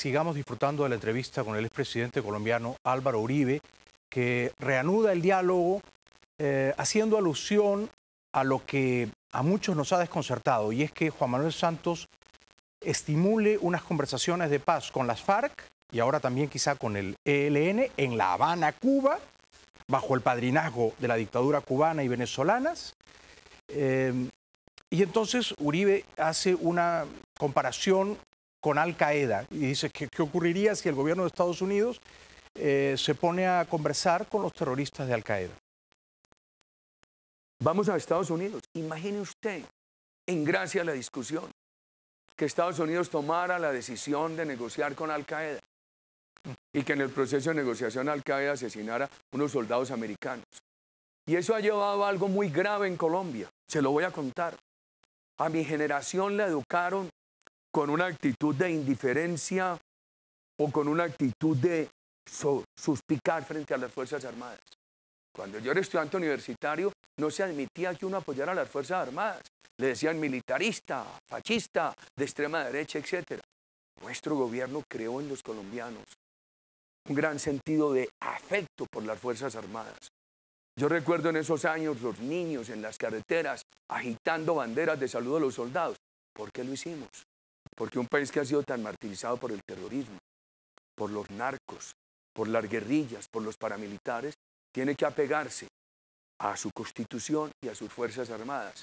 sigamos disfrutando de la entrevista con el expresidente colombiano Álvaro Uribe, que reanuda el diálogo haciendo alusión a lo que a muchos nos ha desconcertado, y es que Juan Manuel Santos estimule unas conversaciones de paz con las FARC y ahora también quizá con el ELN en La Habana, Cuba, bajo el padrinazgo de la dictadura cubana y venezolanas. Y entonces Uribe hace una comparación con Al Qaeda y dice que qué ocurriría si el gobierno de Estados Unidos se pone a conversar con los terroristas de Al Qaeda. Vamos a Estados Unidos. Imagine usted, en gracia a la discusión, que Estados Unidos tomara la decisión de negociar con Al Qaeda y que en el proceso de negociación Al Qaeda asesinara unos soldados americanos. Y eso ha llevado a algo muy grave en Colombia. Se lo voy a contar. A mi generación la educaron con una actitud de indiferencia o con una actitud de suspicar frente a las Fuerzas Armadas. Cuando yo era estudiante universitario, no se admitía que uno apoyara a las Fuerzas Armadas. Le decían militarista, fascista, de extrema derecha, etc. Nuestro gobierno creó en los colombianos un gran sentido de afecto por las Fuerzas Armadas. Yo recuerdo en esos años los niños en las carreteras agitando banderas de saludo a los soldados. ¿Por qué lo hicimos? Porque un país que ha sido tan martirizado por el terrorismo, por los narcos, por las guerrillas, por los paramilitares, tiene que apegarse a su constitución y a sus Fuerzas Armadas.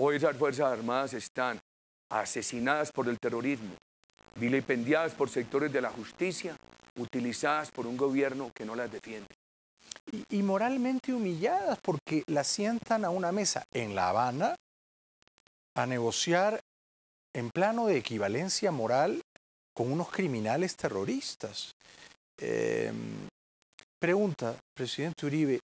Hoy esas Fuerzas Armadas están asesinadas por el terrorismo, vilipendiadas por sectores de la justicia, utilizadas por un gobierno que no las defiende. Y moralmente humilladas porque las sientan a una mesa en La Habana a negociar en plano de equivalencia moral con unos criminales terroristas. Pregunta, presidente Uribe,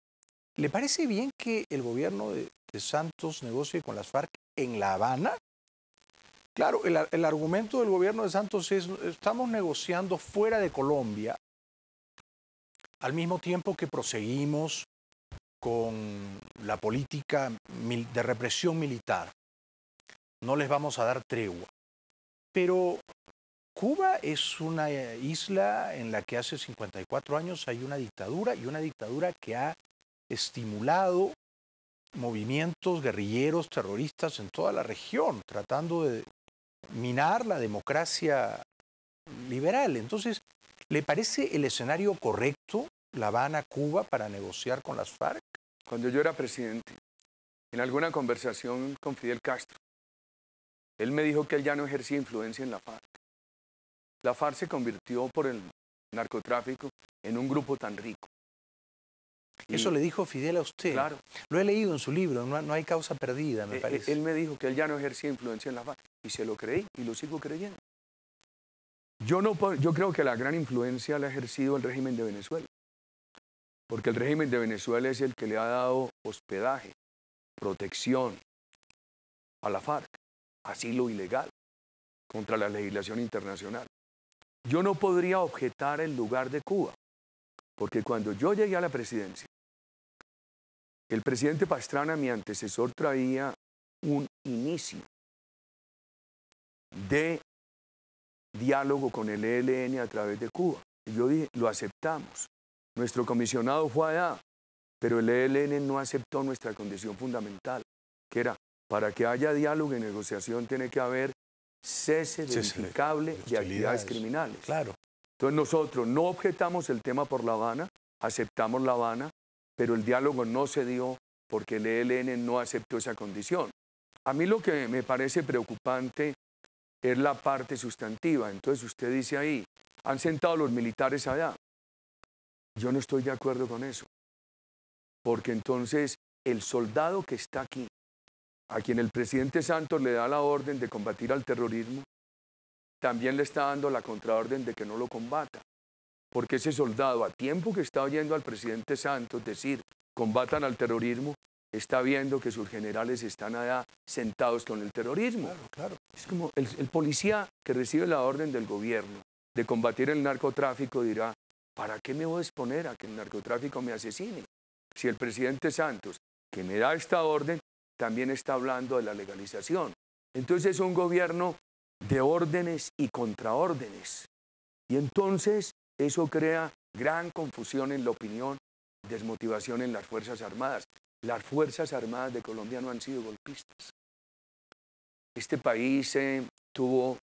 ¿le parece bien que el gobierno de Santos negocie con las FARC en La Habana? Claro, el argumento del gobierno de Santos es estamos negociando fuera de Colombia al mismo tiempo que proseguimos con la política de represión militar. No les vamos a dar tregua. Pero Cuba es una isla en la que hace 54 años hay una dictadura, y una dictadura que ha estimulado movimientos guerrilleros terroristas en toda la región, tratando de minar la democracia liberal. Entonces, ¿le parece el escenario correcto, La Habana, Cuba, para negociar con las FARC? Cuando yo era presidente, en alguna conversación con Fidel Castro, él me dijo que él ya no ejercía influencia en la FARC. La FARC se convirtió por el narcotráfico en un grupo tan rico. Eso le dijo Fidel a usted. Claro. Lo he leído en su libro, no hay causa perdida, me parece. Él me dijo que él ya no ejercía influencia en la FARC y se lo creí y lo sigo creyendo. Yo creo que la gran influencia la ha ejercido el régimen de Venezuela, porque el régimen de Venezuela es el que le ha dado hospedaje, protección a la FARC, asilo ilegal, contra la legislación internacional. Yo no podría objetar el lugar de Cuba, porque cuando yo llegué a la presidencia, el presidente Pastrana, mi antecesor, traía un inicio de diálogo con el ELN a través de Cuba. Y yo dije, lo aceptamos. Nuestro comisionado fue allá, pero el ELN no aceptó nuestra condición fundamental, que era, para que haya diálogo y negociación tiene que haber cese verificable de actividades criminales. Claro. Entonces nosotros no objetamos el tema por La Habana, aceptamos La Habana, pero el diálogo no se dio porque el ELN no aceptó esa condición. A mí lo que me parece preocupante es la parte sustantiva. Entonces usted dice ahí, han sentado los militares allá. Yo no estoy de acuerdo con eso, porque entonces el soldado que está aquí, a quien el presidente Santos le da la orden de combatir al terrorismo, también le está dando la contraorden de que no lo combata. Porque ese soldado, a tiempo que está oyendo al presidente Santos decir, combatan al terrorismo, está viendo que sus generales están allá sentados con el terrorismo. Claro, claro. Es como el policía que recibe la orden del gobierno de combatir el narcotráfico dirá, ¿para qué me voy a exponer a que el narcotráfico me asesine? Si el presidente Santos, que me da esta orden, también está hablando de la legalización. Entonces es un gobierno de órdenes y contraórdenes. Y entonces eso crea gran confusión en la opinión, desmotivación en las Fuerzas Armadas. Las Fuerzas Armadas de Colombia no han sido golpistas. Este país tuvo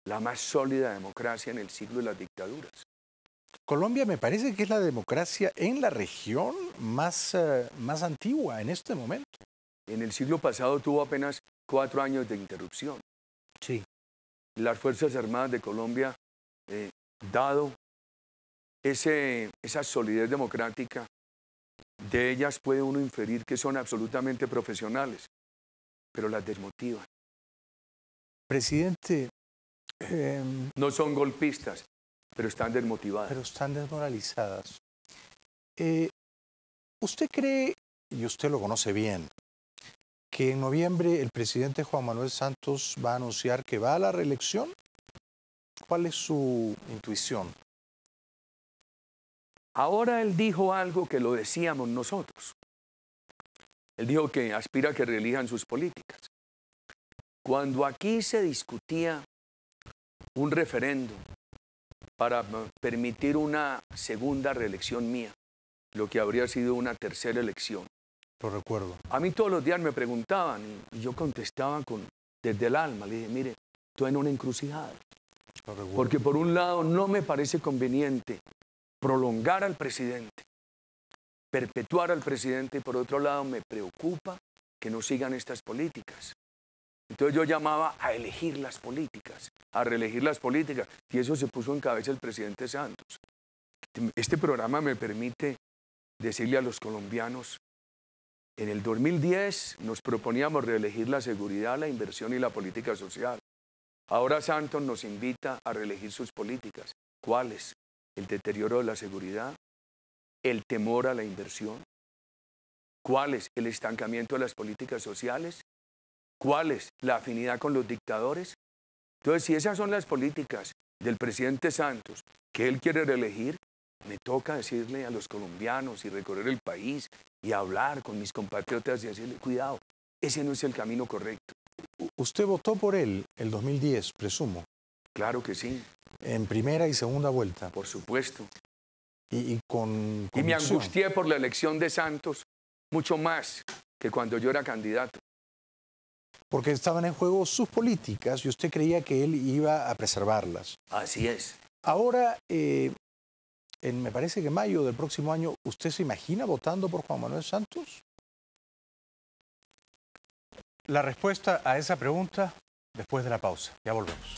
la más sólida democracia en el siglo de las dictaduras. Colombia me parece que es la democracia en la región más antigua en este momento. En el siglo pasado tuvo apenas 4 años de interrupción. Sí. Las Fuerzas Armadas de Colombia, dado esa solidez democrática, de ellas puede uno inferir que son absolutamente profesionales, pero las desmotivan. Presidente, No son golpistas, pero están desmotivadas. pero están desmoralizadas. ¿Usted cree, y usted lo conoce bien, que en noviembre el presidente Juan Manuel Santos va a anunciar que va a la reelección? ¿Cuál es su intuición? Ahora él dijo algo que lo decíamos nosotros. Él dijo que aspira a que reelijan sus políticas. Cuando aquí se discutía un referéndum para permitir una segunda reelección mía, lo que habría sido una tercera elección, Lo recuerdo. a mí todos los días me preguntaban y yo contestaba desde el alma. Le dije, mire, estoy en una encrucijada. Lo recuerdo. Porque por un lado no me parece conveniente prolongar al presidente, perpetuar al presidente, y por otro lado me preocupa que no sigan estas políticas. Entonces yo llamaba a elegir las políticas, a reelegir las políticas, y eso se puso en cabeza el presidente Santos. Este programa me permite decirle a los colombianos, en el 2010 nos proponíamos reelegir la seguridad, la inversión y la política social. Ahora Santos nos invita a reelegir sus políticas. ¿Cuáles? El deterioro de la seguridad, el temor a la inversión. ¿Cuáles? El estancamiento de las políticas sociales. ¿Cuáles? La afinidad con los dictadores. Entonces, si esas son las políticas del presidente Santos que él quiere reelegir, me toca decirle a los colombianos y recorrer el país y hablar con mis compatriotas y decirle, cuidado, ese no es el camino correcto. ¿Usted votó por él el 2010, presumo? Claro que sí. En primera y segunda vuelta. Por supuesto. Y con Y me convicción. angustié por la elección de Santos mucho más que cuando yo era candidato. Porque estaban en juego sus políticas y usted creía que él iba a preservarlas. Así es. Ahora, me parece que en mayo del próximo año, ¿usted se imagina votando por Juan Manuel Santos? La respuesta a esa pregunta después de la pausa. Ya volvemos.